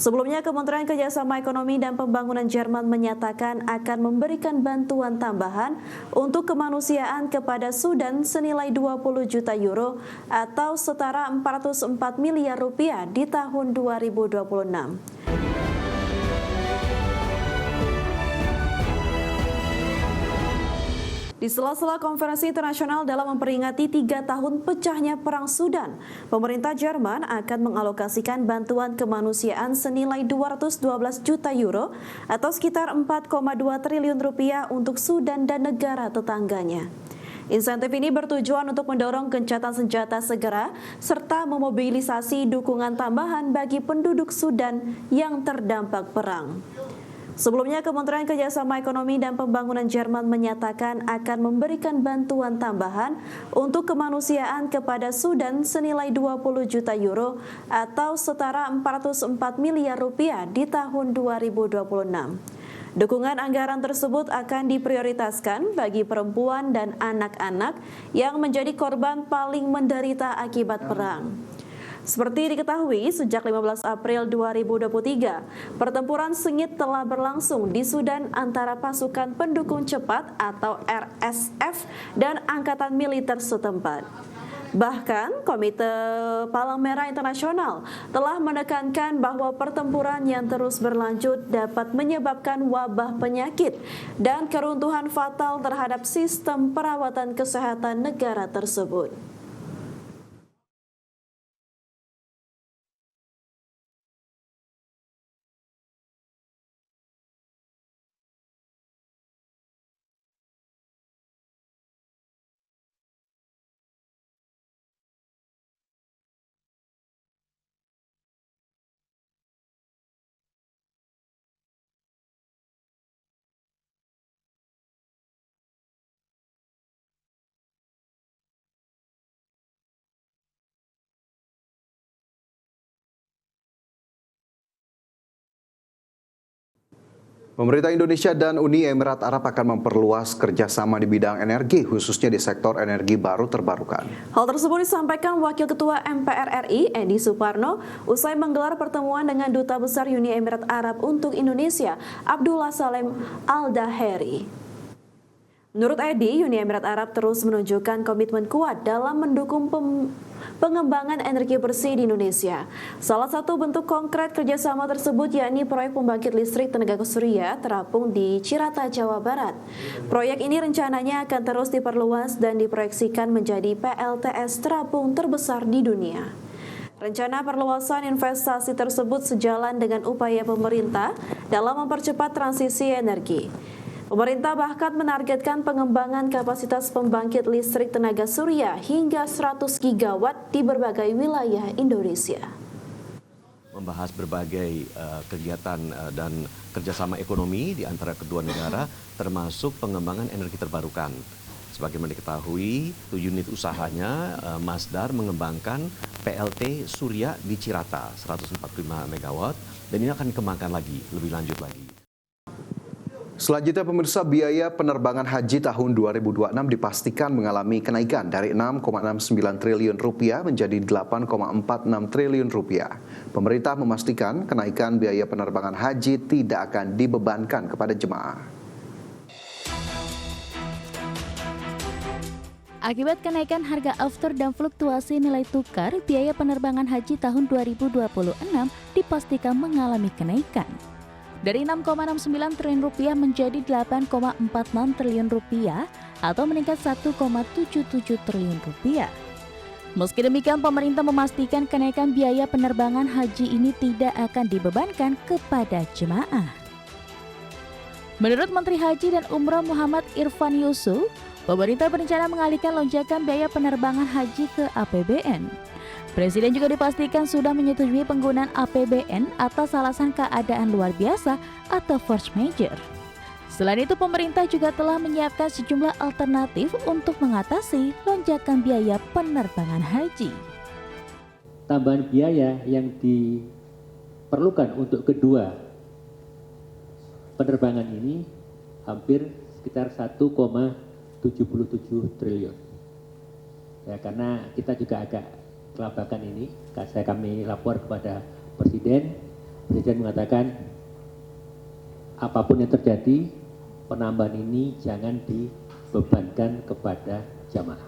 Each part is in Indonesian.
Sebelumnya, Kementerian Kerjasama Ekonomi dan Pembangunan Jerman menyatakan akan memberikan bantuan tambahan untuk kemanusiaan kepada Sudan senilai 20 juta euro atau setara 404 miliar rupiah di tahun 2026. Di sela-sela konferensi internasional dalam memperingati 3 tahun pecahnya Perang Sudan, pemerintah Jerman akan mengalokasikan bantuan kemanusiaan senilai 212 juta euro atau sekitar 4,2 triliun rupiah untuk Sudan dan negara tetangganya. Insentif ini bertujuan untuk mendorong gencatan senjata segera serta memobilisasi dukungan tambahan bagi penduduk Sudan yang terdampak perang. Sebelumnya, Kementerian Kerjasama Ekonomi dan Pembangunan Jerman menyatakan akan memberikan bantuan tambahan untuk kemanusiaan kepada Sudan senilai 20 juta euro atau setara 404 miliar rupiah di tahun 2026. Dukungan anggaran tersebut akan diprioritaskan bagi perempuan dan anak-anak yang menjadi korban paling menderita akibat perang. Seperti diketahui, sejak 15 April 2023, pertempuran sengit telah berlangsung di Sudan antara pasukan pendukung cepat atau RSF dan angkatan militer setempat. Bahkan, Komite Palang Merah Internasional telah menekankan bahwa pertempuran yang terus berlanjut dapat menyebabkan wabah penyakit dan keruntuhan fatal terhadap sistem perawatan kesehatan negara tersebut. Pemerintah Indonesia dan Uni Emirat Arab akan memperluas kerjasama di bidang energi, khususnya di sektor energi baru terbarukan. Hal tersebut disampaikan Wakil Ketua MPR RI, Edi Suparno, usai menggelar pertemuan dengan Duta Besar Uni Emirat Arab untuk Indonesia, Abdullah Salem Al-Daheri. Menurut Edi, Uni Emirat Arab terus menunjukkan komitmen kuat dalam mendukung pengembangan energi bersih di Indonesia. Salah satu bentuk konkret kerjasama tersebut yakni proyek pembangkit listrik tenaga surya terapung di Cirata, Jawa Barat. Proyek ini rencananya akan terus diperluas dan diproyeksikan menjadi PLTS terapung terbesar di dunia. Rencana perluasan investasi tersebut sejalan dengan upaya pemerintah dalam mempercepat transisi energi. Pemerintah bahkan menargetkan pengembangan kapasitas pembangkit listrik tenaga surya hingga 100 gigawatt di berbagai wilayah Indonesia. Membahas berbagai kegiatan dan kerjasama ekonomi di antara kedua negara, termasuk pengembangan energi terbarukan. Sebagaimana diketahui, unit usahanya Masdar mengembangkan PLT Surya di Cirata 145 MW dan ini akan dikembangkan lagi, lebih lanjut lagi. Selanjutnya pemirsa, biaya penerbangan haji tahun 2026 dipastikan mengalami kenaikan dari 6,69 triliun rupiah menjadi 8,46 triliun rupiah. Pemerintah memastikan kenaikan biaya penerbangan haji tidak akan dibebankan kepada jemaah. Akibat kenaikan harga aftur dan fluktuasi nilai tukar, biaya penerbangan haji tahun 2026 dipastikan mengalami kenaikan. Dari 6,69 triliun rupiah menjadi 8,46 triliun rupiah atau meningkat 1,77 triliun rupiah. Meski demikian, pemerintah memastikan kenaikan biaya penerbangan haji ini tidak akan dibebankan kepada jemaah. Menurut Menteri Haji dan Umroh Muhammad Irfan Yusuf, pemerintah berencana mengalihkan lonjakan biaya penerbangan haji ke APBN. Presiden juga dipastikan sudah menyetujui penggunaan APBN atas alasan keadaan luar biasa atau force majeure. Selain itu, pemerintah juga telah menyiapkan sejumlah alternatif untuk mengatasi lonjakan biaya penerbangan haji. Tambahan biaya yang diperlukan untuk kedua penerbangan ini hampir sekitar 1,77 triliun. Ya, karena kita juga agak kelabakan ini, kami lapor kepada Presiden Presiden mengatakan apapun yang terjadi, penambahan ini jangan dibebankan kepada jamaah.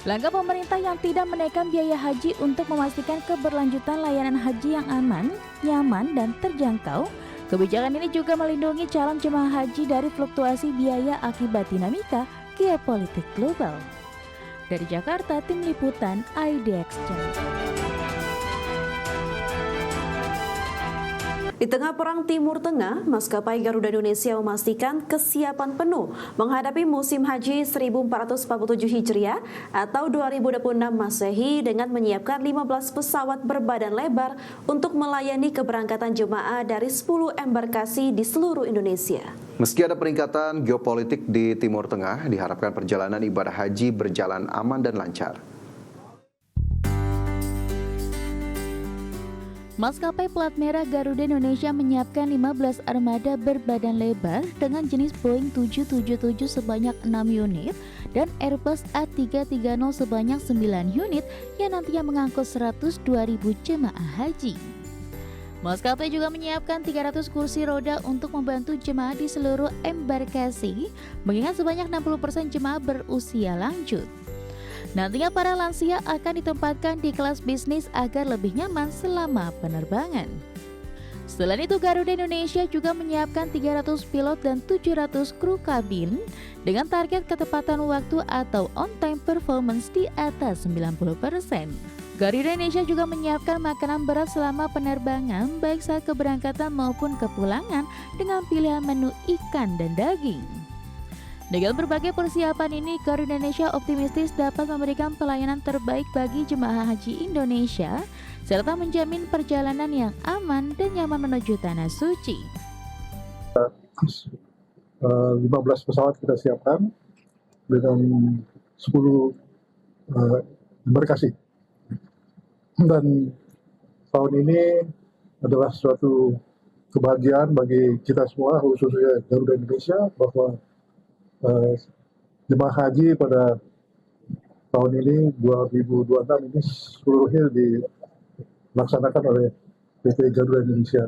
Langkah pemerintah yang tidak menaikkan biaya haji untuk memastikan keberlanjutan layanan haji yang aman, nyaman, dan terjangkau. Kebijakan ini juga melindungi calon jemaah haji dari fluktuasi biaya akibat dinamika geopolitik global. Dari Jakarta, Tim Liputan IDX Channel. Di tengah perang Timur Tengah, maskapai Garuda Indonesia memastikan kesiapan penuh menghadapi musim haji 1447 Hijriah atau 2026 Masehi dengan menyiapkan 15 pesawat berbadan lebar untuk melayani keberangkatan jemaah dari 10 embarkasi di seluruh Indonesia. Meski ada peningkatan geopolitik di Timur Tengah, diharapkan perjalanan ibadah haji berjalan aman dan lancar. Maskapai plat merah Garuda Indonesia menyiapkan 15 armada berbadan lebar dengan jenis Boeing 777 sebanyak 6 unit dan Airbus A330 sebanyak 9 unit yang nantinya mengangkut 102.000 jemaah haji. Maskapai juga menyiapkan 300 kursi roda untuk membantu jemaah di seluruh embarkasi, mengingat sebanyak 60% jemaah berusia lanjut. Nantinya para lansia akan ditempatkan di kelas bisnis agar lebih nyaman selama penerbangan. Selain itu, Garuda Indonesia juga menyiapkan 300 pilot dan 700 kru kabin dengan target ketepatan waktu atau on-time performance di atas 90%. Garuda Indonesia juga menyiapkan makanan berat selama penerbangan, baik saat keberangkatan maupun kepulangan dengan pilihan menu ikan dan daging. Dengan berbagai persiapan ini, Garuda Indonesia optimistis dapat memberikan pelayanan terbaik bagi jemaah haji Indonesia serta menjamin perjalanan yang aman dan nyaman menuju tanah suci. 15 pesawat kita siapkan dengan 10 embarkasi. Dan tahun ini adalah suatu kebahagiaan bagi kita semua, khususnya Garuda Indonesia, bahwa jemaah haji pada tahun ini 2026 ini seluruhnya dilaksanakan oleh PT Garuda Indonesia.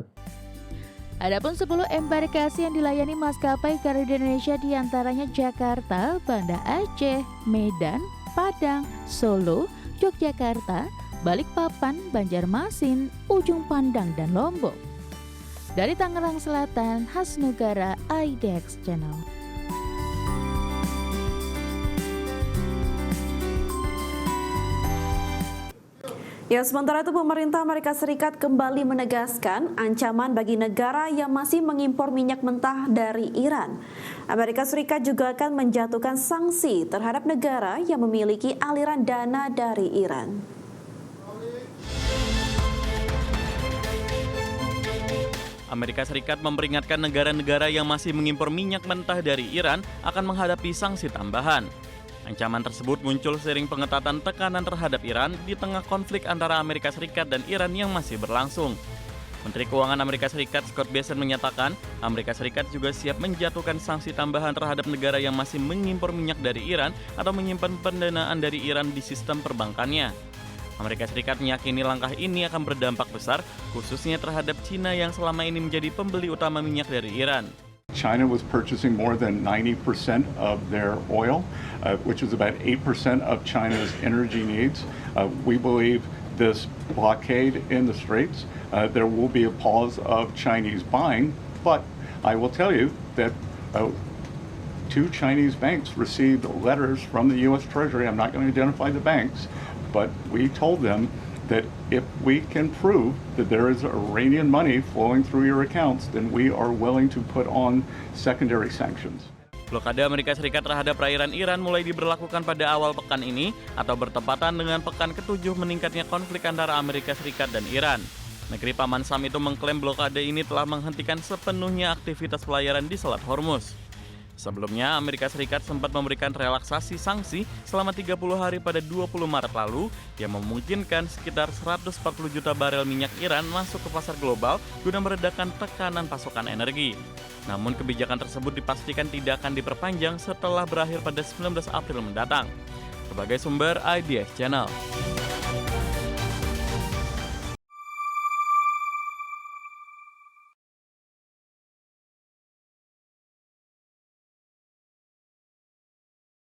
Adapun 10 embarkasi yang dilayani maskapai Garuda Indonesia diantaranya Jakarta, Banda Aceh, Medan, Padang, Solo, Yogyakarta, Balikpapan, Banjarmasin, Ujung Pandang, dan Lombok. Dari Tangerang Selatan, Hasnugara, IDX Channel. Ya, sementara itu pemerintah Amerika Serikat kembali menegaskan ancaman bagi negara yang masih mengimpor minyak mentah dari Iran. Amerika Serikat juga akan menjatuhkan sanksi terhadap negara yang memiliki aliran dana dari Iran. Amerika Serikat memperingatkan negara-negara yang masih mengimpor minyak mentah dari Iran akan menghadapi sanksi tambahan. Ancaman tersebut muncul seiring pengetatan tekanan terhadap Iran di tengah konflik antara Amerika Serikat dan Iran yang masih berlangsung. Menteri Keuangan Amerika Serikat Scott Bessent menyatakan, Amerika Serikat juga siap menjatuhkan sanksi tambahan terhadap negara yang masih mengimpor minyak dari Iran atau menyimpan pendanaan dari Iran di sistem perbankannya. Amerika Serikat meyakini langkah ini akan berdampak besar, khususnya terhadap China yang selama ini menjadi pembeli utama minyak dari Iran. China was purchasing more than 90% of their oil, which is about 8% of China's energy needs. We believe this blockade in the Straits, there will be a pause of Chinese buying, but I will tell you that 2 Chinese banks received letters from the U.S. Treasury. I'm not going to identify the banks, but we told them that if we can prove that there is Iranian money flowing through your accounts, then we are willing to put on secondary sanctions. Blokade Amerika Serikat terhadap perairan Iran mulai diberlakukan pada awal pekan ini atau bertepatan dengan pekan ke-7 meningkatnya konflik antara Amerika Serikat dan Iran. Negeri Paman Sam itu mengklaim blokade ini telah menghentikan sepenuhnya aktivitas pelayaran di Selat Hormuz. Sebelumnya, Amerika Serikat sempat memberikan relaksasi sanksi selama 30 hari pada 20 Maret lalu yang memungkinkan sekitar 140 juta barel minyak Iran masuk ke pasar global guna meredakan tekanan pasokan energi. Namun kebijakan tersebut dipastikan tidak akan diperpanjang setelah berakhir pada 19 April mendatang. Sebagai sumber IDX Channel.